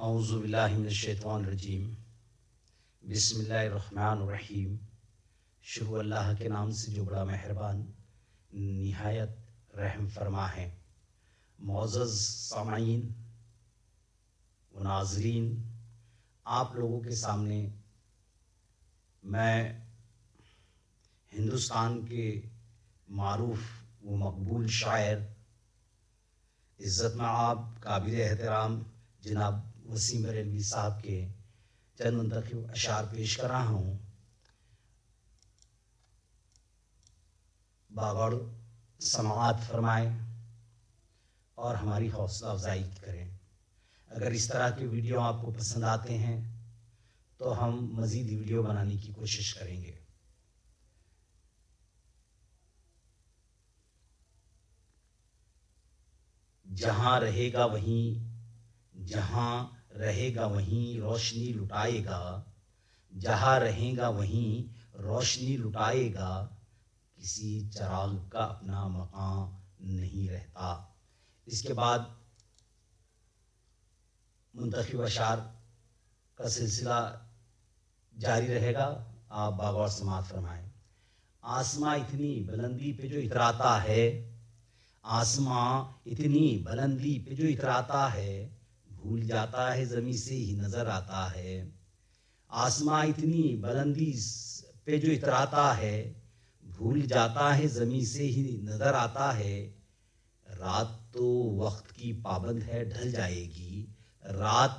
اعوذ باللہ من الشیطان الرجیم بسم اللہ الرحمن الرحیم۔ شروع اللہ کے نام سے جو بڑا مہربان نہایت رحم فرما ہے۔ معزز سامعین و ناظرین، آپ لوگوں کے سامنے میں ہندوستان کے معروف و مقبول شاعر عزت مآب قابل احترام جناب وسیم بریلوی صاحب کے چند منتخب اشعار پیش کر رہا ہوں۔ باغور سماعت فرمائیں اور ہماری حوصلہ افزائی کریں۔ اگر اس طرح کے ویڈیو آپ کو پسند آتے ہیں تو ہم مزید ویڈیو بنانے کی کوشش کریں گے۔ جہاں رہے گا وہیں روشنی لٹائے گا، جہاں رہے گا وہیں روشنی لٹائے گا، کسی چراغ کا اپنا مقام نہیں رہتا۔ اس کے بعد منتخب اشعار کا سلسلہ جاری رہے گا، آپ باغور سماعت فرمائیں۔ آسماں اتنی بلندی پہ جو اتراتا ہے، آسماں اتنی بلندی پہ جو اتراتا ہے، بھول جاتا ہے زمیں سے ہی نظر آتا ہے۔ آسماں اتنی بلندی پہ جو اتراتا ہے، بھول جاتا ہے زمیں سے ہی نظر آتا ہے۔ رات تو وقت کی پابند ہے ڈھل جائے گی، رات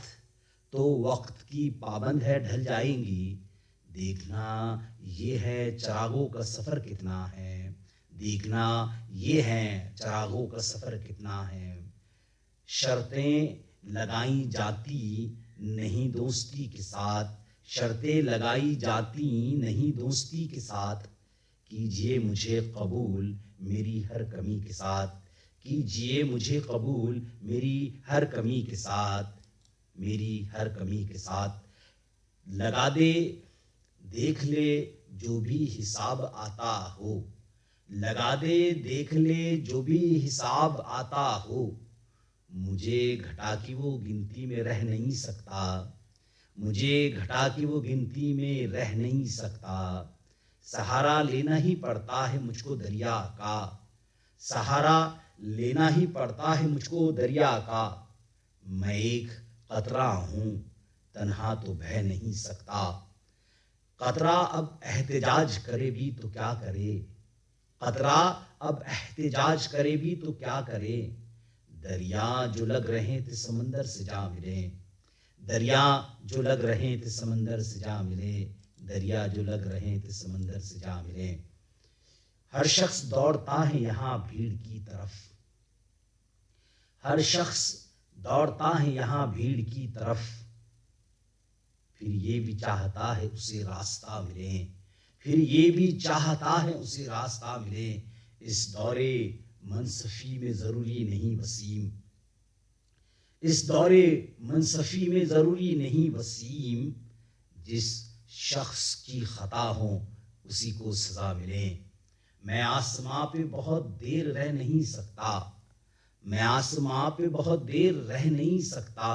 تو وقت کی پابند ہے ڈھل جائیں گی، دیکھنا یہ ہے چراغوں کا سفر کتنا ہے، دیکھنا یہ ہے چراغوں کا سفر کتنا ہے۔ شرطیں لگائی جاتی نہیں دوستی کے ساتھ، شرطیں لگائی جاتی نہیں دوستی کے ساتھ، کیجئے مجھے قبول میری ہر کمی کے ساتھ، کیجئے مجھے قبول میری ہر کمی کے ساتھ، میری ہر کمی کے ساتھ۔ لگا دے دیکھ لے جو بھی حساب آتا ہو، لگا دے دیکھ لے جو بھی حساب آتا ہو، مجھے گھٹا کی وہ گنتی میں رہ نہیں سکتا، مجھے گھٹا کی وہ گنتی میں رہ نہیں سکتا۔ سہارا لینا ہی پڑتا ہے مجھ کو دریا کا، سہارا لینا ہی پڑتا ہے مجھ کو دریا کا، میں ایک قطرہ ہوں تنہا تو بہہ نہیں سکتا۔ قطرہ اب احتجاج کرے بھی تو کیا کرے، قطرہ اب احتجاج کرے بھی تو کیا کرے، دریا جو لگ رہے تھے سمندر سے جا ملے، دریا جو لگ رہے تھے سمندر سے جا ملے، دریا جو لگ رہے تھے سمندر سے جا ملے۔ ہر شخص دوڑتا ہے یہاں بھیڑ کی طرف، ہر شخص دوڑتا ہے یہاں بھیڑ کی طرف، پھر یہ بھی چاہتا ہے اسے راستہ ملے، پھر یہ بھی چاہتا ہے اسے راستہ ملے۔ اس دورے منصفی میں ضروری نہیں وسیم، اس دورے منصفی میں ضروری نہیں وسیم، جس شخص کی خطا ہو اسی کو سزا ملے۔ میں آسماں پہ بہت دیر رہ نہیں سکتا، میں آسماں پہ بہت دیر رہ نہیں سکتا،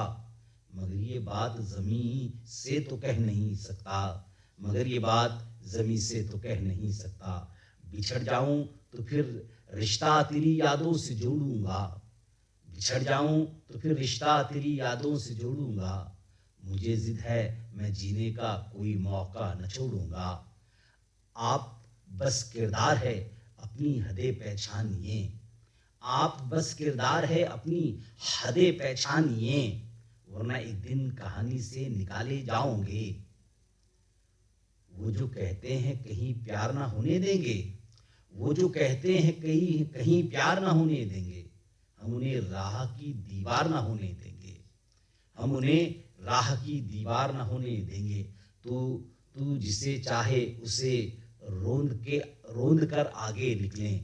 مگر یہ بات زمین سے تو کہہ نہیں سکتا، مگر یہ بات زمین سے تو کہہ نہیں سکتا۔ بچھڑ جاؤں تو پھر رشتہ تیری یادوں سے جوڑوں گا، بچھڑ جاؤں تو پھر رشتہ تیری یادوں سے جوڑوں گا، مجھے ضد ہے میں جینے کا کوئی موقع نہ چھوڑوں گا۔ آپ بس کردار ہے اپنی حدیں پہچانیے، آپ بس کردار ہے اپنی حدیں پہچانیے، ورنہ ایک دن کہانی سے نکالے جاؤں گے۔ وہ جو کہتے ہیں کہیں پیار نہ ہونے دیں گے، وہ جو کہتے ہیں کہیں پیار نہ ہونے دیں گے، ہم انہیں راہ کی دیوار نہ ہونے دیں گے، ہم انہیں راہ کی دیوار نہ ہونے دیں گے۔ تو جسے چاہے اسے روند کر آگے نکلیں،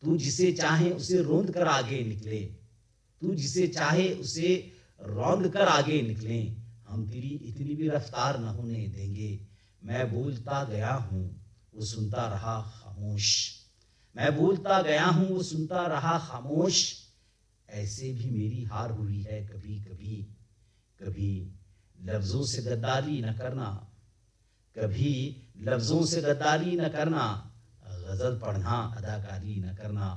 تو جسے چاہے اسے روند کر آگے نکلے، تو جسے چاہے اسے روند کر آگے نکلیں، ہم تیری اتنی بھی رفتار نہ ہونے دیں گے۔ میں بولتا گیا ہوں وہ سنتا رہا خاموش، میں بولتا گیا ہوں وہ سنتا رہا خاموش، ایسے بھی میری ہار ہوئی ہے کبھی کبھی، کبھی لفظوں سے غداری نہ کرنا، کبھی لفظوں سے غداری نہ کرنا، غزل پڑھنا اداکاری نہ کرنا۔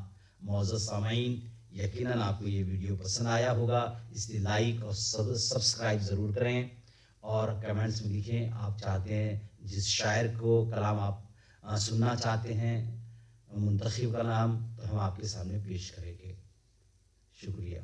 معزز سامعین، یقیناً آپ کو یہ ویڈیو پسند آیا ہوگا، اس لیے لائک اور سبسکرائب ضرور کریں، اور کمنٹس میں لکھیں آپ چاہتے ہیں جس شاعر کو کلام آپ سننا چاہتے ہیں، منتخب کا نام، تو ہم آپ کے سامنے پیش کریں گے۔ شکریہ۔